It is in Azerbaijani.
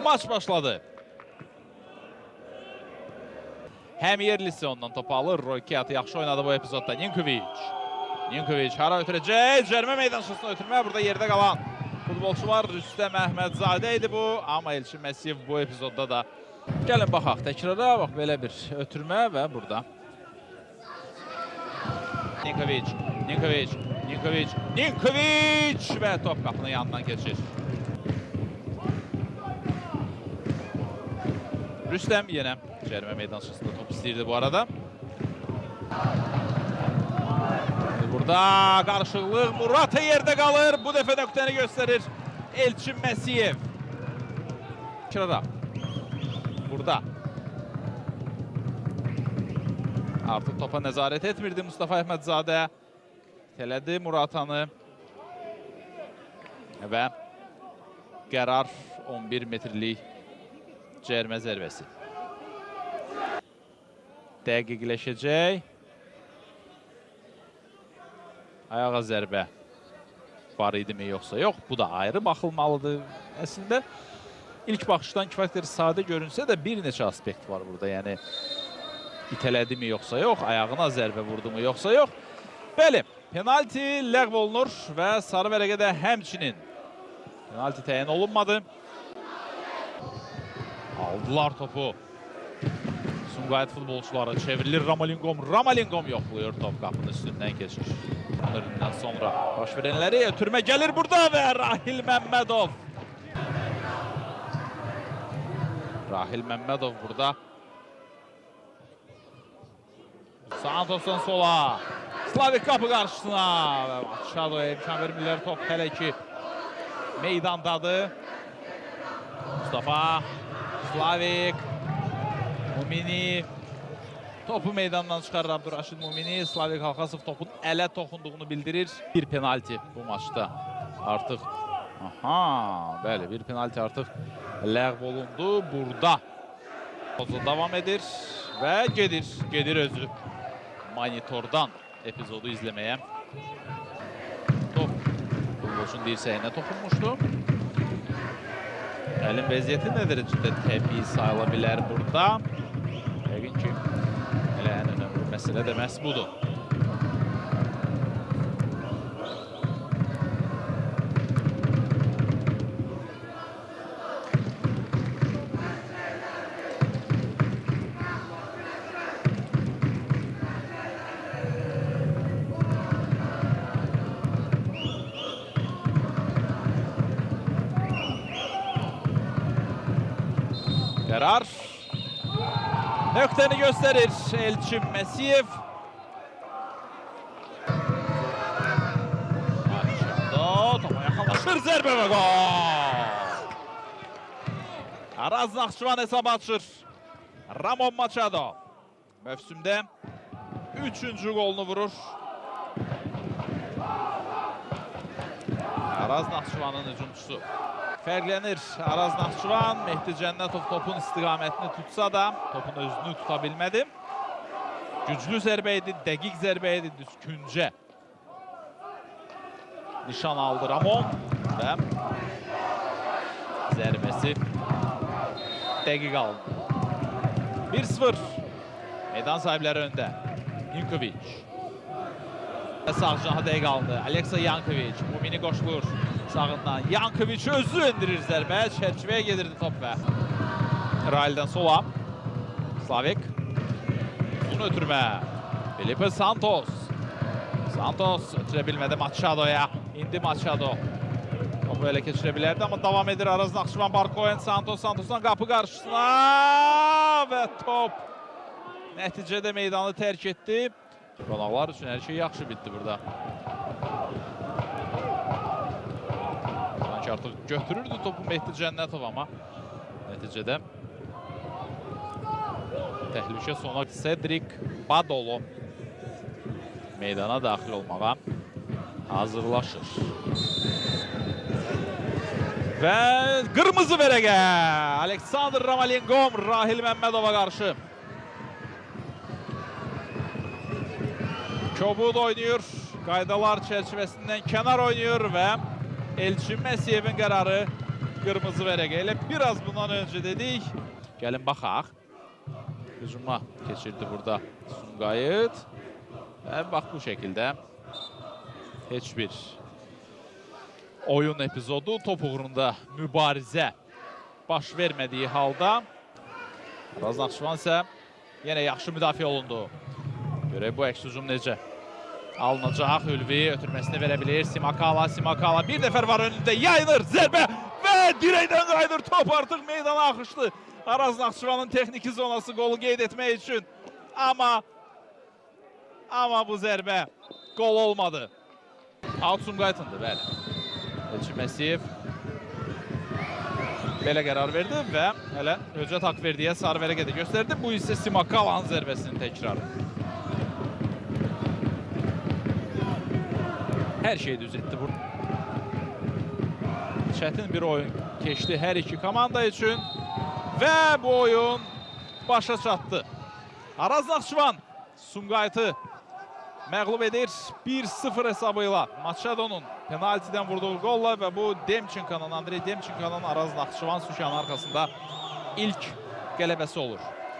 maç başladı. Hem yerlisi ondan topu alır. Roy Keat yaxşı oynadı bu epizodda. Ninkovic hara ötürəcək. Cərmə meydançasına ötürmə. Burada yerdə qalan futbolçu var. Rüstəm Əhmədzadə idi bu. Amma Elçin Məsiyev bu epizodda da. Gəlin baxaq təkrara. Bax belə bir ötürmə və burada. Ninkovic və top qapının yanından keçir. Rüstəm yenə cərmə meydançasında top istəyirdi bu arada. Burada qarışıqlıq. Murata yerdə qalır. Bu dəfə nöqtəni göstərir Elçin Məsiyev. Kirara. Burada. Artıq topa nəzarət etmirdi Mustafa Əhmədzadə. Tələdi Muratanı. Və qərar 11 metrlik cərmə zərbəsi. Dəqiqləşəcək. Ayağa zərbə var idimi yoxsa yox. Bu da ayrı baxılmalıdır. Əslində ilk baxışdan kifayət qədər sadə görünsə də bir neçə aspekt var burada. Yəni itələdi mi yoxsa yox, ayağına zərbə vurdu mu yoxsa yox. Bəli, penalti ləğv olunur və sarı vərəqədə həmçinin penalti təyin olunmadı. Aldılar topu. Sumqayıt futbolçuları çevrilir Ramalingom. Ramalingom yoxlayır top qapının üstündən keçir. Önündən sonra baş verənləri ötürmə gəlir burada və Rahil Məmmədov. Rahil Məmmədov burada. Santos'dan sola. Slavik qapı qarşısına. Şadoya imkan vermirlər. Top hələ ki meydandadır. Mustafa. Slavik. Mumini. Topu meydandan çıxarır Abdurraşid Mumini. Slavik Halkasov topun ələ toxunduğunu bildirir. Bir penalti bu maçda artıq. Aha, bəli, bir penalti artıq ləğv olundu. Burada davam edir və gedir özü monitordan epizodu izləməyə. Top futbolçunun dirsəyinə toxunmuşdu. Əlin vəziyyəti nə dərəcədə təbii sayıla bilər burada? Yəqin ki, elə ən önəmli məsələ də məhz budur. Qərar nöqtəni göstərir Elçin Məsiyev. Topa yaxınlaşır, zərbə və gol! Araz Naxçıvan hesab açır. Ramon Machado mövsümdə 3-cü qolunu vurur. Araz Naxçıvanın hücumçusu. Fərqlənir Araz Naxçıvan. Mehdi Cənnətov topun istiqamətini tutsa da topun özünü tuta bilmədi. Güclü zərbə idi, dəqiq zərbə idi, düz küncə. Nişan aldı Ramon və zərbəsi dəqiq alındı. 1-0 meydan sahibləri öndə. Ninkovic. Sağ canaha dəqiq alındı. Aleksa Yankovic. Mumini qoşulur. Sağından Yankovic özü endirir zərbə. Çərçivəyə gedirdi top və Raildən sola. Slavik. Uzun ötürmə. Felipe Santos. Santos ötürə bilmədi Machado'ya. İndi Machado. Topu elə keçirə bilərdi, amma davam edir Araz Naxçıvan. Barkoyan Santos. Santosdan qapı qarşısına və top nəticədə meydanı tərk etdi. Qonaqlar üçün hər şey yaxşı bitdi burada. Sanki artıq götürürdü topu Mehdi Cənnətov, amma nəticədə təhlükə sona Cedric Badolo meydana daxil olmağa hazırlaşır. Və qırmızı vərəqə Aleksandr Ramalingom Rahil Məmmədova qarşı. Kobud oynuyor, qaydalar çərçivəsindən kənar oynuyor və Elçin Məsiyevin qərarı qırmızı vərəqə ilə biraz bundan öncə dedik. Gəlin baxaq. Hücuma keçirdi burada Sumqayıt. Və bax bu şəkildə heç bir oyun epizodu, top uğrunda mübarizə baş vermədiyi halda Araz Naxçıvan isə yenə yaxşı müdafiə olundu. Görək bu əks hücum necə alınacaq. Ülvi ötürməsini verə bilir. Simakala bir nəfər var önündə, yayılır zərbə və dirəkdən qayıdır. Top artıq meydana axışdı. Araz Naxçıvanın texniki zonası qolu qeyd etmək üçün. Amma bu zərbə qol olmadı. Out Sumqayıtındır, bəli. Elçin Məsiyev belə qərar verdi və hələ Höcət Haqverdiyə sarı vərəqə də göstərdi. Bu isə Simakalanın zərbəsinin təkrarı. Hər şey düz etdi burada. Çətin bir oyun keçdi hər iki komanda üçün və bu oyun başa çatdı. Araz Naxçıvan Sumqayıtı məğlub edir 1-0 hesabı ilə. Maçadonun penaltidən vurduğu qolla və bu Demçenkonun, Andrey Demçenkonun Araz Naxçıvan Suşanın arxasında ilk qələbəsi olur.